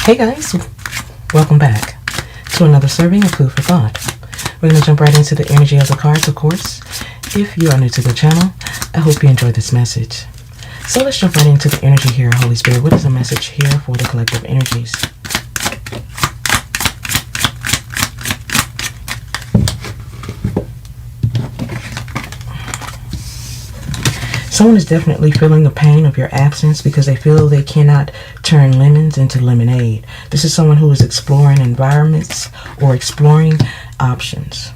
Hey guys, welcome back to another serving of food for thought. We're going to jump right into the energy of the cards, of course. If you are new to the channel, I hope you enjoyed this message. So let's jump right into the energy here, Holy Spirit. What is the message here for the collective energies? Someone is definitely feeling the pain of your absence because they feel they cannot turn lemons into lemonade. This is someone who is exploring environments or exploring options.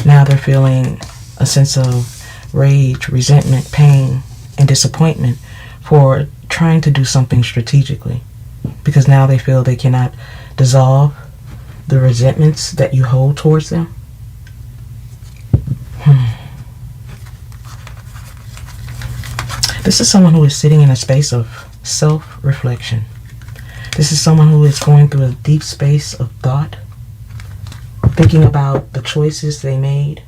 Now they're feeling a sense of rage, resentment, pain, and disappointment for trying to do something strategically, because now they feel they cannot dissolve the resentments that you hold towards them. This is someone who is sitting in a space of self-reflection. This is someone who is going through a deep space of thought, thinking about the choices they made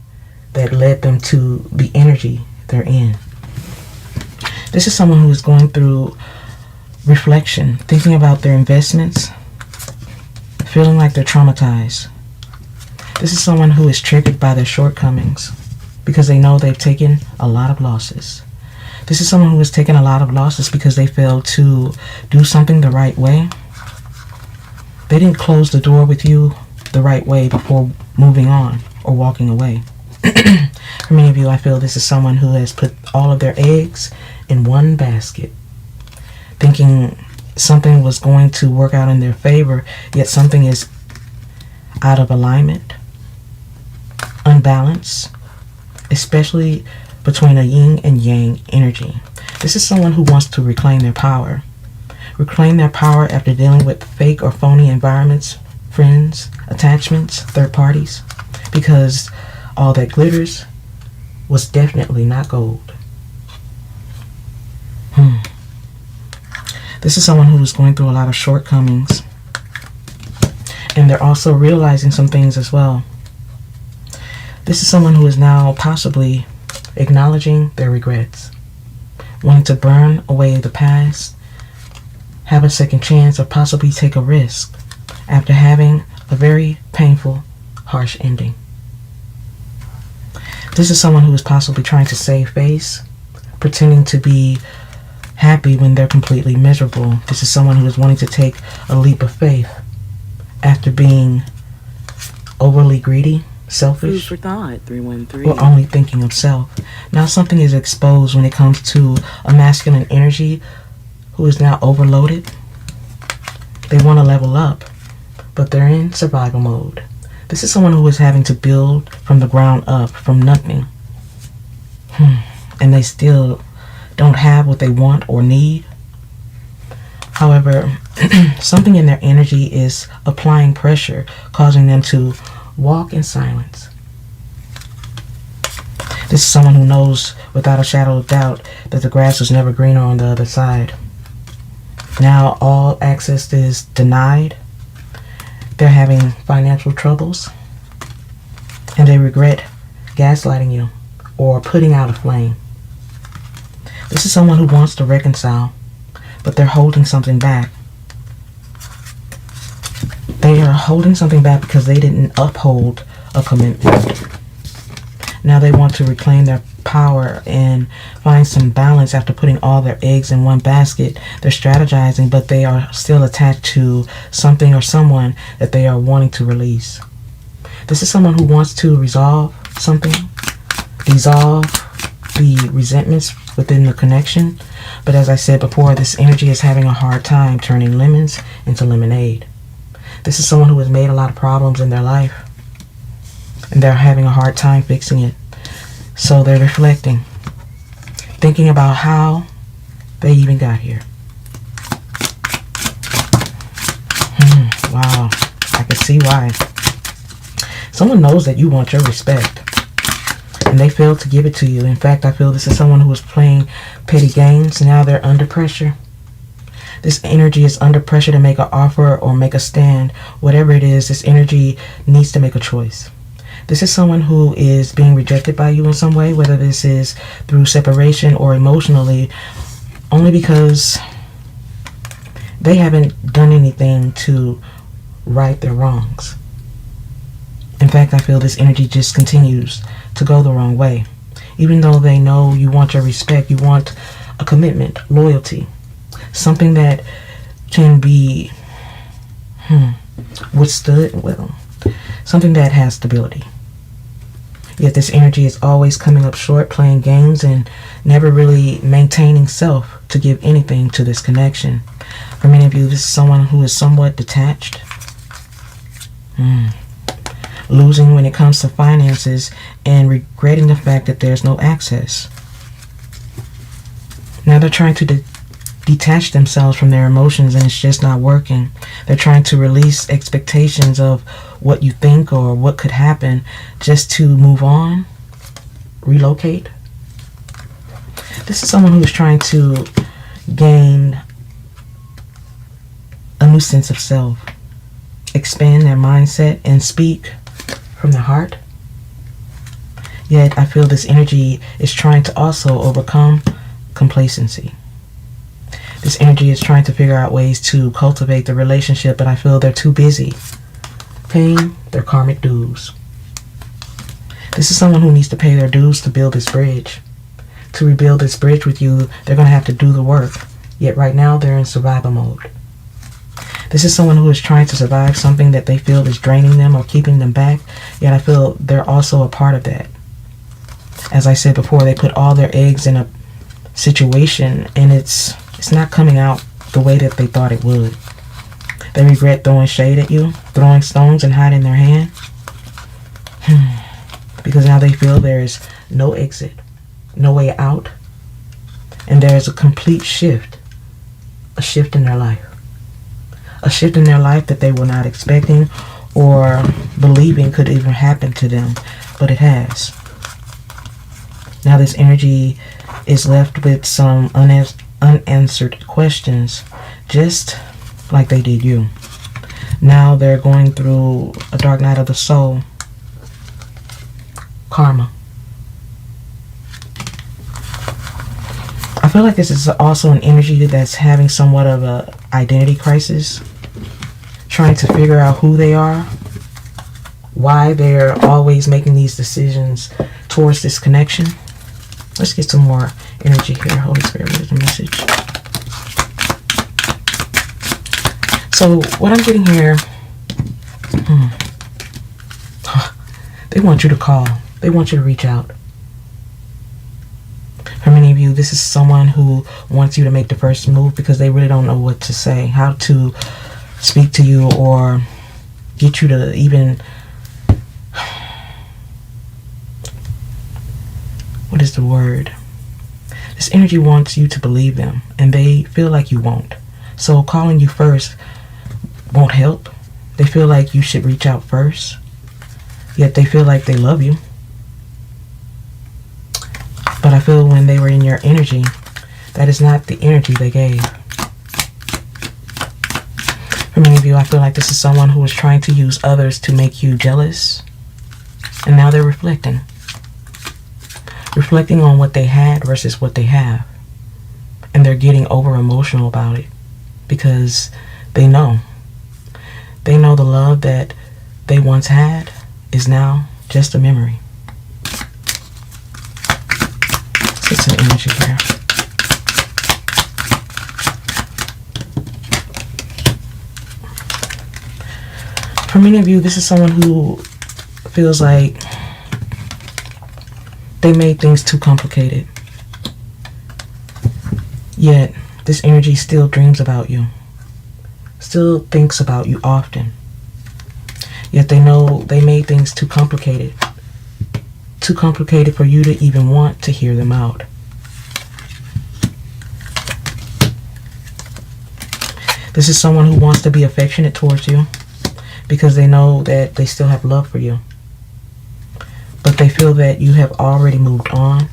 that led them to the energy they're in. This is someone who is going through reflection, thinking about their investments, feeling like they're traumatized. This is someone who is triggered by their shortcomings because they know they've taken a lot of losses. This is someone who has taken a lot of losses because they failed to do something the right way. They didn't close the door with you the right way before moving on or walking away. For many of you, I feel this is someone who has put all of their eggs in one basket, thinking something was going to work out in their favor, yet something is out of alignment, unbalanced, especially between a yin and yang energy. This is someone who wants to reclaim their power. Reclaim their power after dealing with fake or phony environments, friends, attachments, third parties, because all that glitters was definitely not gold. This is someone who is going through a lot of shortcomings, and they're also realizing some things as well. This is someone who is now possibly acknowledging their regrets, wanting to burn away the past, have a second chance, or possibly take a risk after having a very painful, harsh ending. This is someone who is possibly trying to save face, pretending to be happy when they're completely miserable. This is someone who is wanting to take a leap of faith after being overly greedy, selfish, Food for thought, 313. or only thinking of self. Now something is exposed when it comes to a masculine energy who is now overloaded. They want to level up, but they're in survival mode. This is someone who is having to build from the ground up, from nothing. And they still don't have what they want or need. However, something in their energy is applying pressure, causing them to walk in silence. This is someone who knows without a shadow of doubt that the grass was never greener on the other side. Now all access is denied. They're having financial troubles, and they regret gaslighting you or putting out a flame. This is someone who wants to reconcile, but they're holding something back. They are holding something back because they didn't uphold a commitment. Now they want to reclaim their power and find some balance after putting all their eggs in one basket. They're strategizing, but they are still attached to something or someone that they are wanting to release. This is someone who wants to resolve something, dissolve the resentments within the connection. But as I said before, this energy is having a hard time turning lemons into lemonade. This is someone who has made a lot of problems in their life, and they're having a hard time fixing it. So they're reflecting, thinking about how they even got here. Wow, I can see why. Someone knows that you want your respect, and they failed to give it to you. In fact, I feel this is someone who was playing petty games. Now they're under pressure. This energy is under pressure to make an offer or make a stand. Whatever it is, this energy needs to make a choice. This is someone who is being rejected by you in some way, whether this is through separation or emotionally, only because they haven't done anything to right their wrongs. In fact, I feel this energy just continues to go the wrong way. Even though they know you want your respect, you want a commitment, loyalty, something that can be withstood well, something that has stability. Yet this energy is always coming up short, playing games, and never really maintaining self to give anything to this connection. For many of you, this is someone who is somewhat detached. Losing when it comes to finances and regretting the fact that there's no access. Now they're trying to detach themselves from their emotions, and it's just not working. They're trying to release expectations of what you think or what could happen just to move on, relocate. This is someone who is trying to gain a new sense of self, expand their mindset, and speak from the heart. Yet I feel this energy is trying to also overcome complacency. This energy is trying to figure out ways to cultivate the relationship, but I feel they're too busy paying their karmic dues. This is someone who needs to pay their dues to build this bridge. To rebuild this bridge with you, they're going to have to do the work. Yet right now they're in survival mode. This is someone who is trying to survive something that they feel is draining them or keeping them back. Yet I feel they're also a part of that. As I said before, they put all their eggs in a situation, and it's not coming out the way that they thought it would. They regret throwing shade at you, throwing stones and hiding their hand. Because now they feel there is no exit, no way out, and there is a complete shift, a shift in their life. A shift in their life that they were not expecting or believing could even happen to them, but it has. Now this energy is left with some unanswered questions, just like they did you. Now they're going through a dark night of the soul, karma. I feel like this is also an energy that's having somewhat of a identity crisis, trying to figure out who they are, why they're always making these decisions towards this connection. Let's get some more energy here. Holy Spirit, what is the message? So what I'm getting here, they want you to call. They want you to reach out. For many of you, this is someone who wants you to make the first move because they really don't know what to say, how to speak to you, or get you to even, what is the word? This energy wants you to believe them, and they feel like you won't. So calling you first won't help. They feel like you should reach out first, yet they feel like they love you. But I feel when they were in your energy, that is not the energy they gave. For many of you, I feel like this is someone who is trying to use others to make you jealous. And now they're reflecting. Reflecting on what they had versus what they have. And they're getting over emotional about it. Because they know. They know the love that they once had is now just a memory. Let's get some energy here. For many of you, this is someone who feels like they made things too complicated. Yet, this energy still dreams about you. Still thinks about you often. Yet they know they made things too complicated. Too complicated for you to even want to hear them out. This is someone who wants to be affectionate towards you because they know that they still have love for you. But they feel that you have already moved on.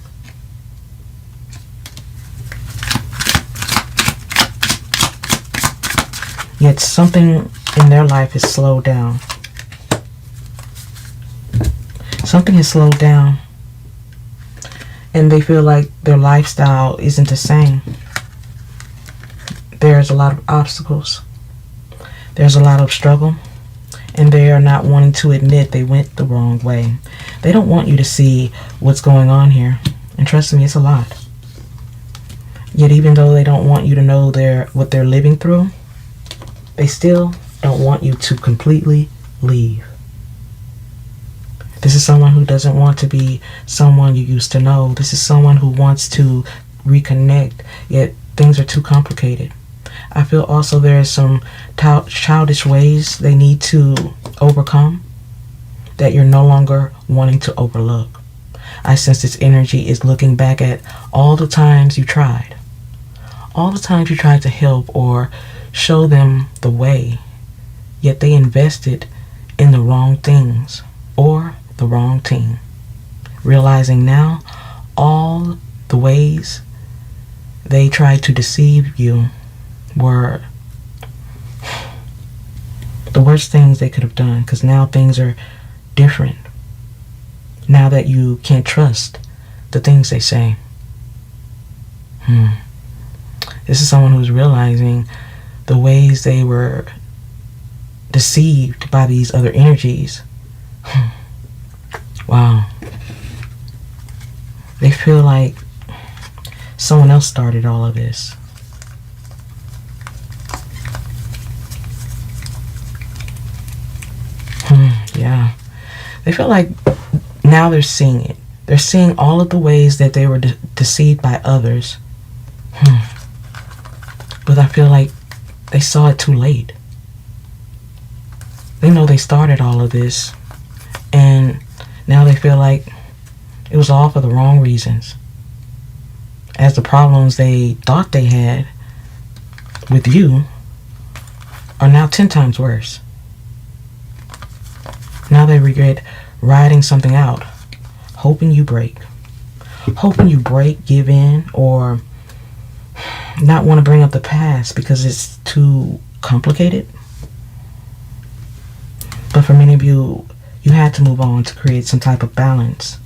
Yet something in their life has slowed down. Something has slowed down. And they feel like their lifestyle isn't the same. there's a lot of obstacles. There's a lot of struggle. And they are not wanting to admit they went the wrong way. They don't want you to see what's going on here. And trust me, it's a lot. Yet even though they don't want you to know what they're living through, they still don't want you to completely leave. This is someone who doesn't want to be someone you used to know. This is someone who wants to reconnect, yet things are too complicated. I feel also there is some childish ways they need to overcome that you're no longer wanting to overlook. I sense this energy is looking back at all the times you tried. All the times you tried to help or show them the way, yet they invested in the wrong things or the wrong team. Realizing now all the ways they tried to deceive you were the worst things they could have done, because now things are different. Now that you can't trust the things they say. This is someone who's realizing the ways they were deceived by these other energies. Wow. They feel like someone else started all of this. Yeah. They feel like now they're seeing it. They're seeing all of the ways that they were deceived by others. But I feel like they saw it too late. They know they started all of this, and now they feel like it was all for the wrong reasons. As the problems they thought they had with you are now 10 times worse. Now they regret riding something out, hoping you break. Hoping you break, give in, or not want to bring up the past because it's too complicated. But for many of you, you had to move on to create some type of balance.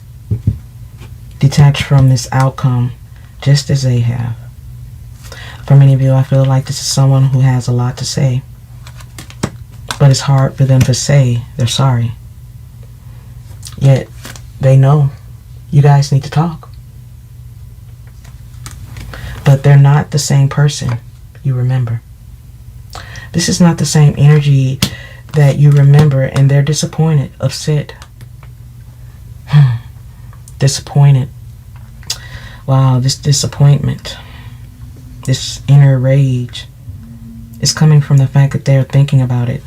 Detach from this outcome just as they have. For many of you, I feel like this is someone who has a lot to say. But it's hard for them to say they're sorry. Yet they know you guys need to talk. But they're not the same person you remember. This is not the same energy that you remember, and they're disappointed, upset. Disappointed. Wow, this disappointment, this inner rage is coming from the fact that they're thinking about it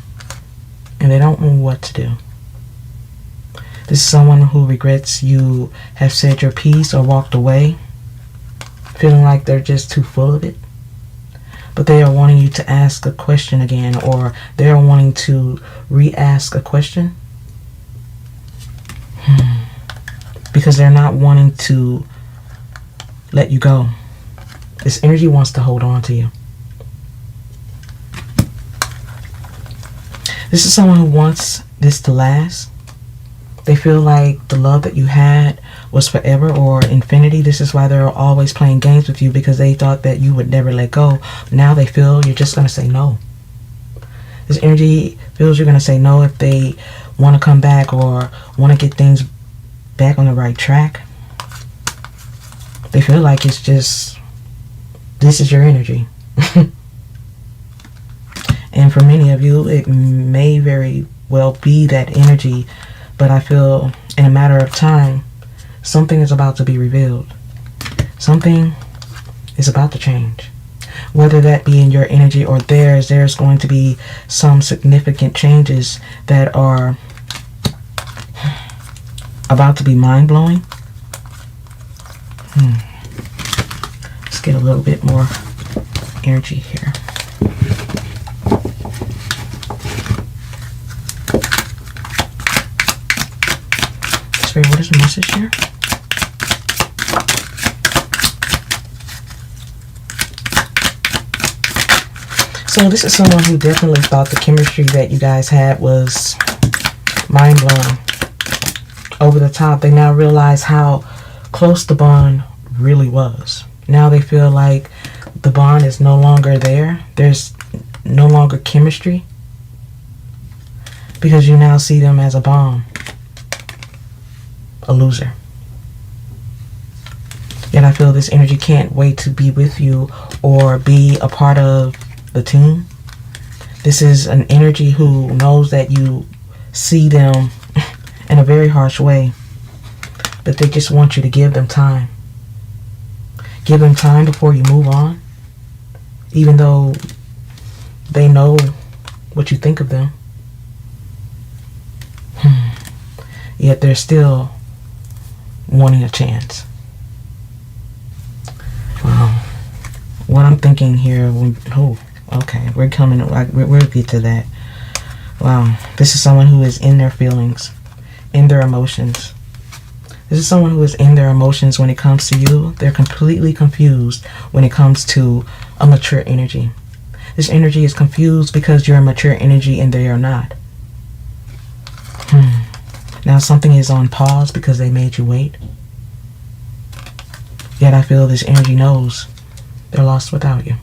and they don't know what to do. This is someone who regrets you have said your piece or walked away, feeling like they're just too full of it. But they are wanting you to ask a question again, or they are wanting to re-ask a question. Because they're not wanting to let you go. This energy wants to hold on to you. This is someone who wants this to last. They feel like the love that you had was forever or infinity. This is why they're always playing games with you, because they thought that you would never let go. Now they feel you're just going to say no. This energy feels you're going to say no if they want to come back or want to get things back on the right track. They feel like it's just, this is your energy. And for many of you, it may very well be that energy, but I feel in a matter of time, something is about to be revealed. Something is about to change. Whether that be in your energy or theirs, there's going to be some significant changes that are about to be mind-blowing. Let's get a little bit more energy here. Spirit, what is the message here? So this is someone who definitely thought the chemistry that you guys had was mind-blowing, over the top. They now realize how close the bond really was. Now they feel like the bond is no longer there. There's no longer chemistry because you now see them as a bomb, a loser. Yet I feel this energy can't wait to be with you or be a part of the team. This is an energy who knows that you see them in a very harsh way, but they just want you to give them time. Give them time before you move on, even though they know what you think of them. Yet they're still wanting a chance. Wow. What I'm thinking here, okay, we'll get to that. Wow, this is someone who is in their feelings, in their emotions. This is someone who is in their emotions when it comes to you. They're completely confused when it comes to a mature energy. This energy is confused because you're a mature energy and they are not. Now something is on pause because they made you wait. Yet I feel this energy knows they're lost without you.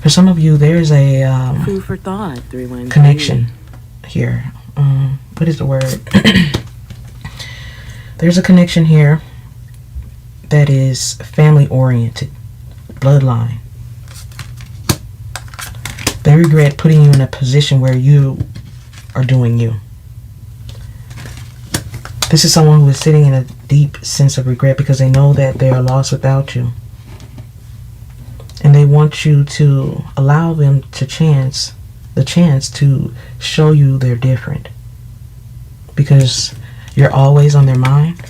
For some of you, there's a food for thought. 313 connection here. What is the word? There's a connection here that is family oriented, bloodline. They regret putting you in a position where you are doing you. This is someone who is sitting in a deep sense of regret because they know that they are lost without you. And they want you to allow them the chance to show you they're different. Because you're always on their mind.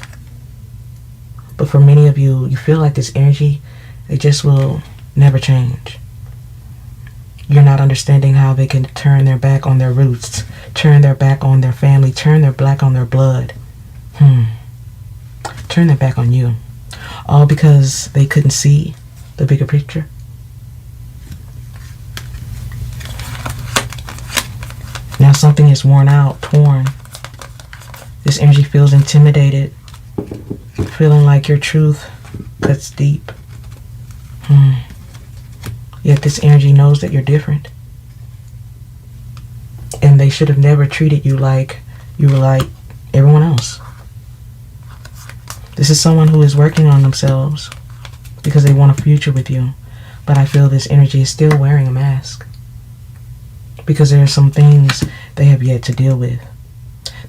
But for many of you, you feel like this energy, it just will never change. You're not understanding how they can turn their back on their roots, turn their back on their family, turn their back on their blood. Turn their back on you. All because they couldn't see the bigger picture. Now something is worn out, torn. This energy feels intimidated, feeling like your truth cuts deep. Yet this energy knows that you're different. And they should have never treated you like you were like everyone else. This is someone who is working on themselves because they want a future with you. But I feel this energy is still wearing a mask because there are some things they have yet to deal with.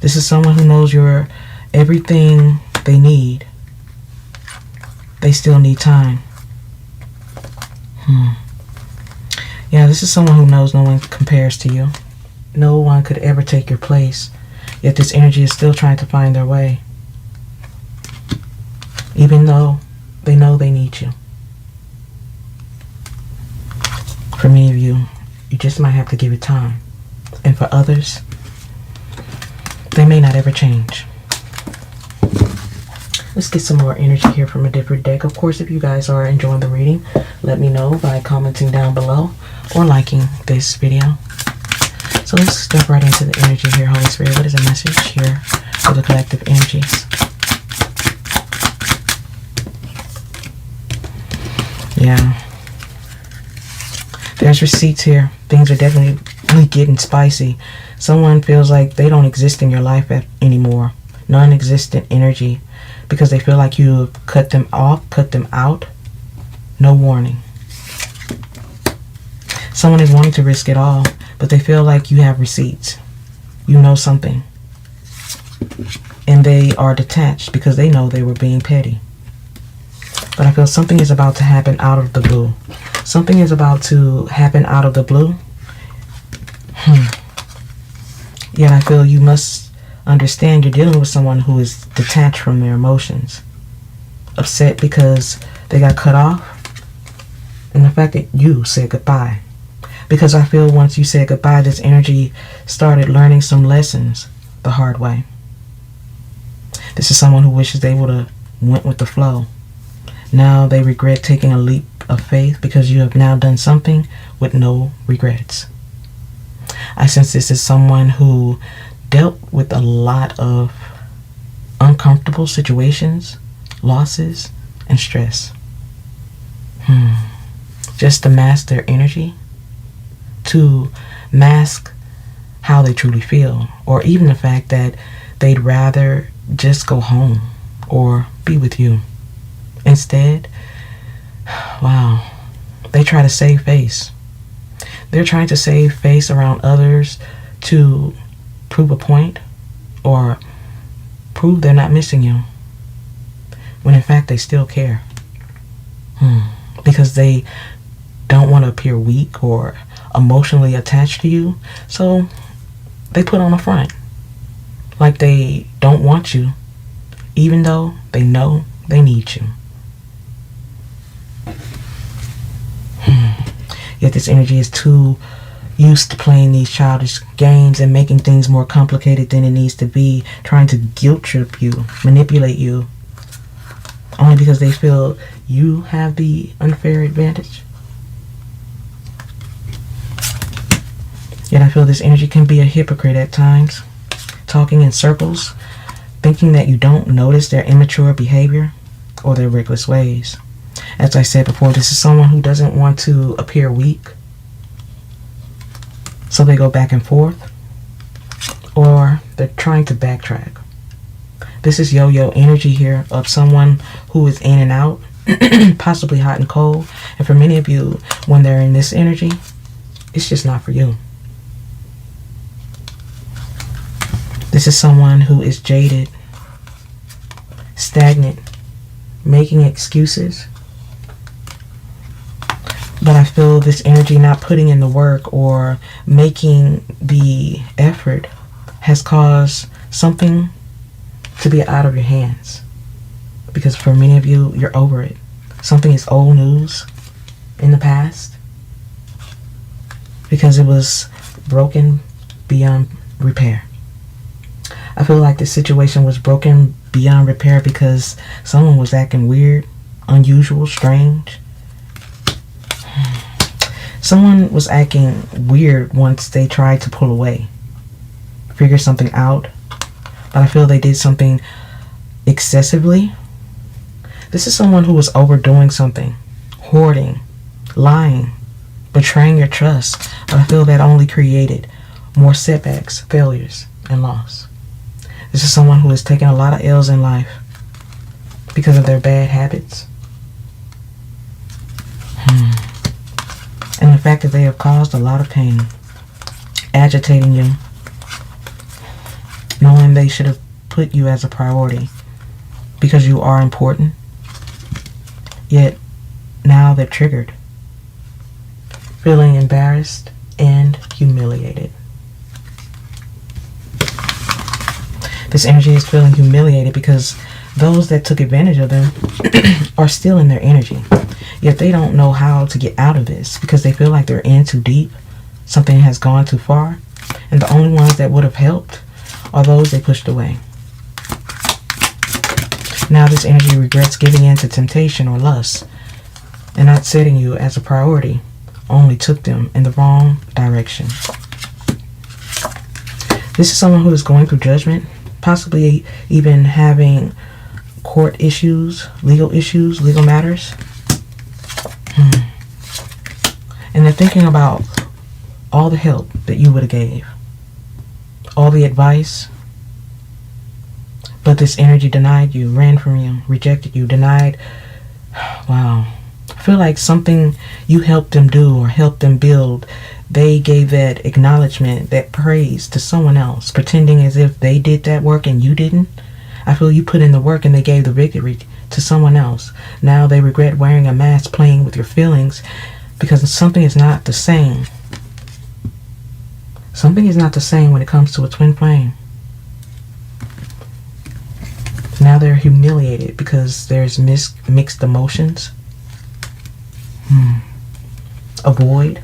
This is someone who knows you're everything they need. They still need time. Yeah, this is someone who knows no one compares to you. No one could ever take your place. Yet this energy is still trying to find their way. Even though they know they need you. For many of you, you just might have to give it time. And for others, they may not ever change. Let's get some more energy here from a different deck. Of course, if you guys are enjoying the reading, let me know by commenting down below or liking this video. So let's jump right into the energy here, Holy Spirit. What is the message here for the collective energies? Yeah. There's receipts here. Things are definitely getting spicy. Someone feels like they don't exist in your life anymore. Non-existent energy. Because they feel like you cut them off, cut them out. No warning. Someone is wanting to risk it all, but they feel like you have receipts. You know something. And they are detached because they know they were being petty. But I feel something is about to happen out of the blue. Something is about to happen out of the blue. Yet I feel you must understand you're dealing with someone who is detached from their emotions. Upset because they got cut off. And the fact that you said goodbye. Because I feel once you said goodbye, this energy started learning some lessons the hard way. This is someone who wishes they would have went with the flow. Now they regret taking a leap of faith because you have now done something with no regrets. I sense this is someone who dealt with a lot of uncomfortable situations, losses, and stress. Just to mask their energy, to mask how they truly feel, or even the fact that they'd rather just go home or be with you. Instead, wow, they try to save face. They're trying to save face around others to prove a point or prove they're not missing you, when in fact they still care. Because they don't want to appear weak or emotionally attached to you, so they put on a front like they don't want you, even though they know they need you. Yet this energy is too used to playing these childish games and making things more complicated than it needs to be, trying to guilt trip you, manipulate you, only because they feel you have the unfair advantage. Yet I feel this energy can be a hypocrite at times, talking in circles, thinking that you don't notice their immature behavior or their reckless ways. As I said before, this is someone who doesn't want to appear weak, so they go back and forth, or they're trying to backtrack. This is yo-yo energy here of someone who is in and out, possibly hot and cold. And for many of you, when they're in this energy, it's just not for you. This is someone who is jaded, stagnant, making excuses. But I feel this energy not putting in the work or making the effort has caused something to be out of your hands. Because for many of you, you're over it. Something is old news in the past because it was broken beyond repair. I feel like this situation was broken beyond repair because someone was acting weird, unusual, strange. Someone was acting weird once they tried to pull away, figure something out, but I feel they did something excessively. This is someone who was overdoing something, hoarding, lying, betraying your trust, but I feel that only created more setbacks, failures, and loss. This is someone who has taken a lot of L's in life because of their bad habits. And the fact that they have caused a lot of pain, agitating you, knowing they should have put you as a priority because you are important, yet now they're triggered, feeling embarrassed and humiliated. This energy is feeling humiliated because those that took advantage of them are still in their energy. Yet they don't know how to get out of this because they feel like they're in too deep. Something has gone too far. And the only ones that would have helped are those they pushed away. Now this energy regrets giving in to temptation or lust and not setting you as a priority. Only took them in the wrong direction. This is someone who is going through judgment, possibly even having court issues, legal matters. And they're thinking about all the help that you would have gave, all the advice, but this energy denied you, ran from you, rejected you, denied. Wow. I feel like something you helped them do or helped them build, they gave that acknowledgement, that praise to someone else, pretending as if they did that work and you didn't. I feel you put in the work and they gave the victory to someone else. Now they regret wearing a mask, playing with your feelings, because something is not the same. Something is not the same when it comes to a twin flame. Now they're humiliated because there's mixed emotions. A void.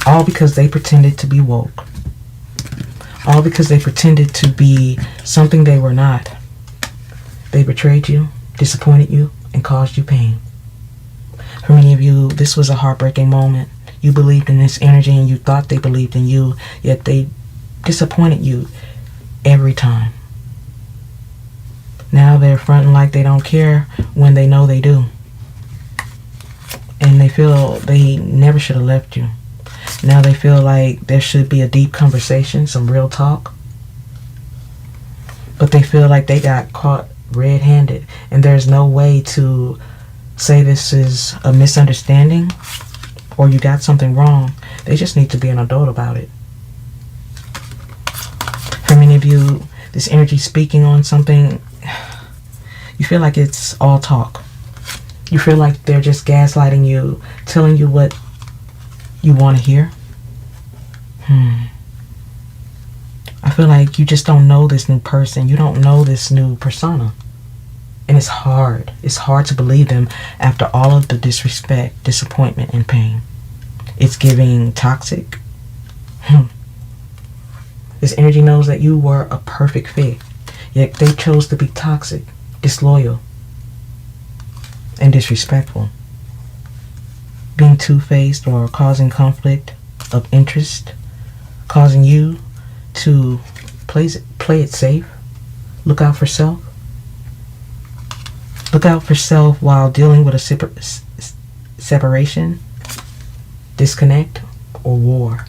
All because they pretended to be woke. All because they pretended to be something they were not. They betrayed you, disappointed you, and caused you pain. For many of you, this was a heartbreaking moment. You believed in this energy and you thought they believed in you, yet they disappointed you every time. Now they're fronting like they don't care when they know they do. And they feel they never should have left you. Now they feel like there should be a deep conversation, some real talk. But they feel like they got caught red-handed, and there's no way to say this is a misunderstanding or you got something wrong. They just need to be an adult about it. For many of you, this energy speaking on something, you feel like it's all talk. You feel like they're just gaslighting you, telling you what you want to hear. I feel like you just don't know this new person. You don't know this new persona. And it's hard. It's hard to believe them after all of the disrespect, disappointment, and pain. It's giving toxic. This energy knows that you were a perfect fit, yet they chose to be toxic, disloyal, and disrespectful. Being two-faced or causing conflict of interest, causing you to play it safe. Look out for self. Look out for self while dealing with a separation, disconnect, or war.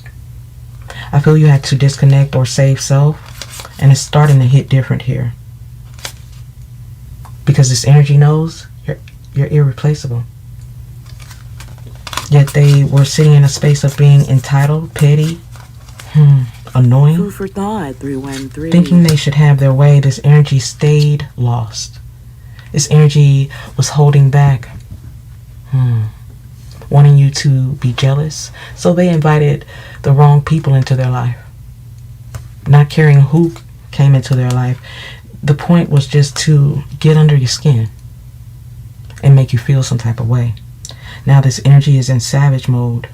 I feel you had to disconnect or save self, and it's starting to hit different here. Because this energy knows you're irreplaceable. Yet they were sitting in a space of being entitled, petty, annoying. Food for thought, 313. Thinking they should have their way, this energy stayed lost. This energy was holding back, wanting you to be jealous. So they invited the wrong people into their life. Not caring who came into their life. The point was just to get under your skin and make you feel some type of way. Now this energy is in savage mode.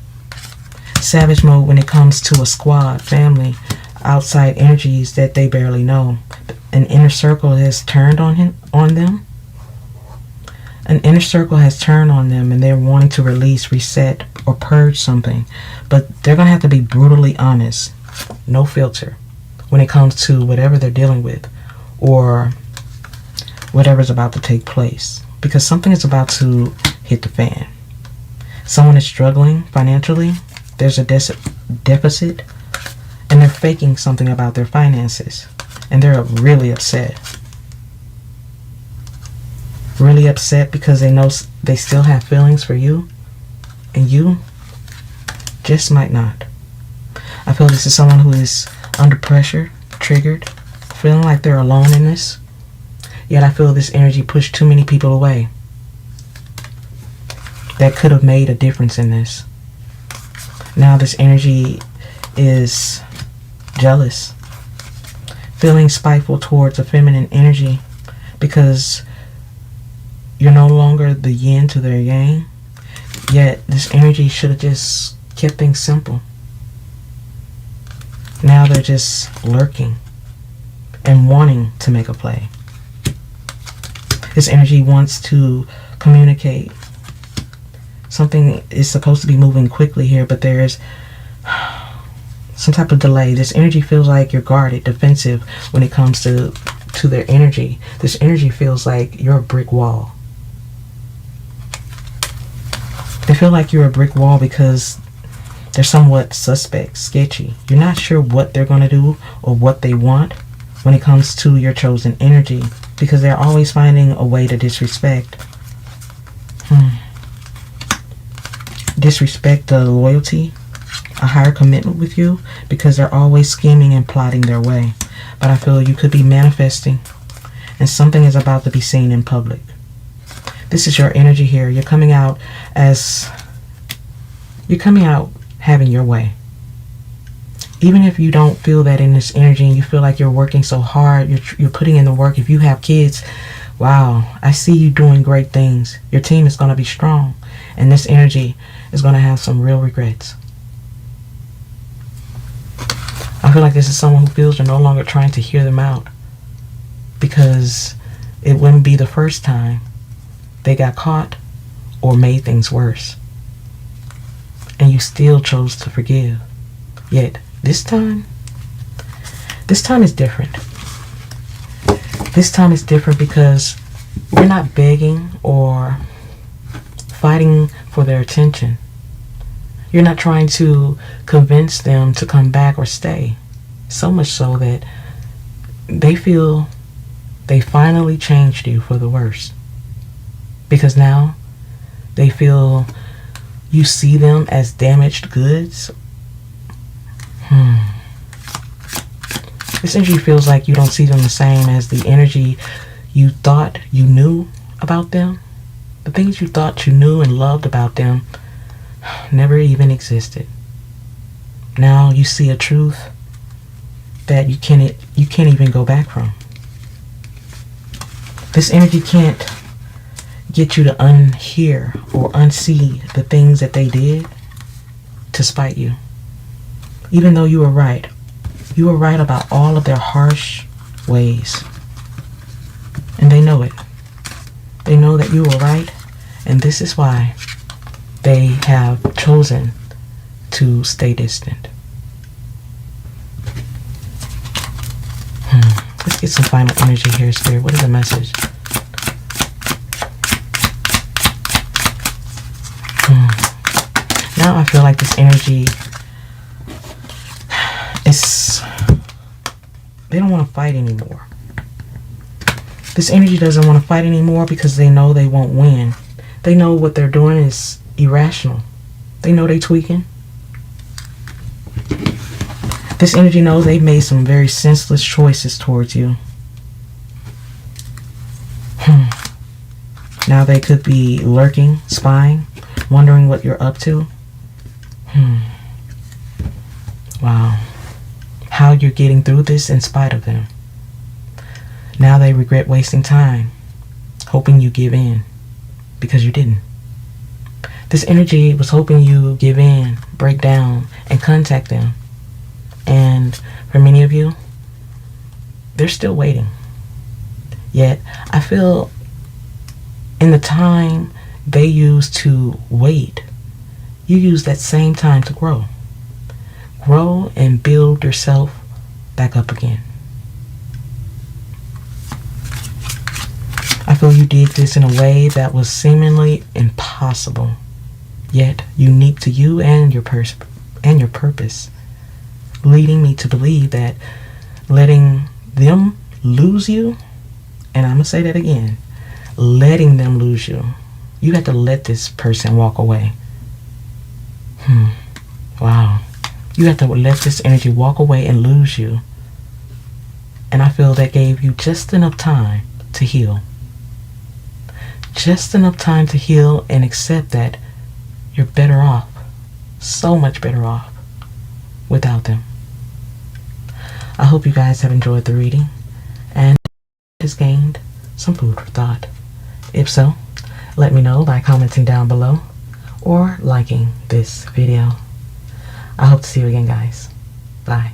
Savage mode when it comes to a squad, family, outside energies that they barely know. An inner circle has turned on them. An inner circle has turned on them, and they're wanting to release, reset, or purge something. But they're going to have to be brutally honest, no filter, when it comes to whatever they're dealing with or whatever's about to take place. Because something is about to hit the fan. Someone is struggling financially. There's a deficit, and they're faking something about their finances. And they're really upset. Really upset because they know they still have feelings for you, and you just might not. I feel this is someone who is under pressure, triggered, feeling like they're alone in this. Yet I feel this energy pushed too many people away that could have made a difference in this. Now this energy is jealous, feeling spiteful towards a feminine energy because you're no longer the yin to their yang. Yet this energy should have just kept things simple. Now they're just lurking and wanting to make a play. This energy wants to communicate. Something is supposed to be moving quickly here, but there's some type of delay. This energy feels like you're guarded, defensive when it comes to their energy. This energy feels like you're a brick wall. They feel like you're a brick wall because they're somewhat suspect, sketchy. You're not sure what they're going to do or what they want when it comes to your chosen energy, because they're always finding a way to disrespect. Disrespect the loyalty, a higher commitment with you, because they're always scheming and plotting their way. But I feel you could be manifesting, and something is about to be seen in public. This is your energy here. You're coming out having your way. Even if you don't feel that in this energy and you feel like you're working so hard, you're putting in the work. If you have kids, wow, I see you doing great things. Your team is going to be strong, and this energy is going to have some real regrets. I feel like this is someone who feels you're no longer trying to hear them out, because it wouldn't be the first time they got caught or made things worse, and you still chose to forgive. Yet this time is different. This time is different because you're not begging or fighting for their attention. You're not trying to convince them to come back or stay. So much so that they feel they finally changed you for the worse. Because now they feel you see them as damaged goods. This energy feels like you don't see them the same as the energy you thought you knew about them. The things you thought you knew and loved about them never even existed. Now you see a truth that you can't even go back from. This energy can't get you to unhear or unsee the things that they did to spite you. Even though you were right. You were right about all of their harsh ways. And they know it. They know that you were right, and this is why they have chosen to stay distant. Let's get some final energy here, Spirit. What is the message? Now I feel like this energy is... They don't want to fight anymore. This energy doesn't want to fight anymore because they know they won't win. They know what they're doing is irrational. They know they're tweaking. This energy knows they've made some very senseless choices towards you. Now they could be lurking, spying, wondering what you're up to. Wow. How you're getting through this in spite of them. Now they regret wasting time, hoping you give in, because you didn't. This energy was hoping you give in, break down, and contact them. And for many of you, they're still waiting. Yet, I feel in the time they use to wait, you use that same time to grow. Grow and build yourself back up again. I feel you did this in a way that was seemingly impossible, yet unique to you and your purpose, leading me to believe that letting them lose you, and I'm going to say that again, letting them lose you, you have to let this person walk away. Wow. You have to let this energy walk away and lose you. And I feel that gave you just enough time to heal. Just enough time to heal and accept that you're better off, so much better off, without them. I hope you guys have enjoyed the reading and has gained some food for thought. If so, let me know by commenting down below or liking this video. I hope to see you again, guys. Bye.